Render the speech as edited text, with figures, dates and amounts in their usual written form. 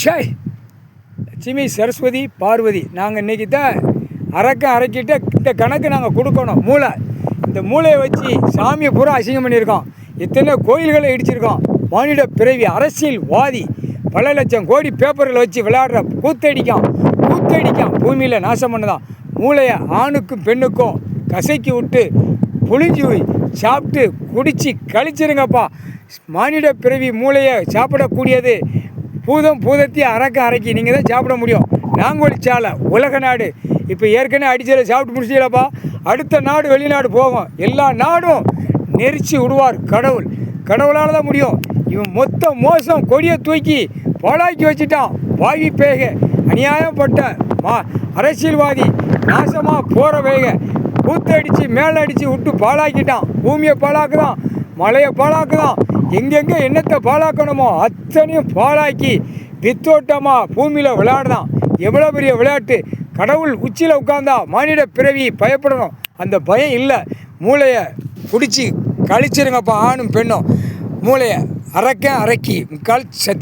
ஷாய் லட்சுமி சரஸ்வதி பார்வதி நாங்கள் இன்றைக்கி தான் அரைக்கிட்ட இந்த கணக்கு நாங்கள் கொடுக்கணும். மூளை, இந்த மூளையை வச்சு சாமியை பூரா அசிங்கம் பண்ணியிருக்கோம். எத்தனை கோயில்களை இடிச்சிருக்கோம். மானிட பிறவி அரசியல்வாதி பல லட்சம் கோடி பேப்பரில் வச்சு விளையாடுற கூத்தடிக்கான் பூமியில் நாசம் பண்ணதான். மூளையை ஆணுக்கும் பெண்ணுக்கும் கசக்கி விட்டு புளிஞ்சு சாப்பிட்டு குடித்து கழிச்சிருங்கப்பா. மானிட பிறவி மூளையை சாப்பிடக்கூடியது பூதத்தையும் அரைக்கி நீங்கள் தான் சாப்பிட முடியும். நாங்கோலி சாலை உலக நாடு இப்போ ஏற்கனவே அடிச்சலை சாப்பிட்டு முடிச்சிடலப்பா. அடுத்த நாடு வெளிநாடு போகும். எல்லா நாடும் நெரிச்சு விடுவார் கடவுளால் தான் முடியும். இவன் மொத்த மோசம் கொடியை தூக்கி பாழாக்கி வச்சுட்டான். வாயு பேக அநியாயப்பட்ட அரசியல்வாதி நாசமாக போகிற வேக கூத்தடிச்சு மேலே அடித்து விட்டு பாழாக்கிட்டான். பூமியை பாழாக்குதான், மலையை பாழாக்குதான், எங்கெங்கே என்னத்தை பாழாக்கணுமோ அத்தனையும் பாழாக்கி வித்தோட்டமாக பூமியில் விளையாடுதான். எவ்வளோ பெரிய விளையாட்டு! கடவுள் உச்சியில் உட்கார்ந்தா மானிட பிறவி பயப்படணும். அந்த பயம் இல்லை. மூளையை குடித்து கழிச்சிருங்கப்பா ஆணும் பெண்ணும். மூளையை அரைக்கி முக்கால் சத்தி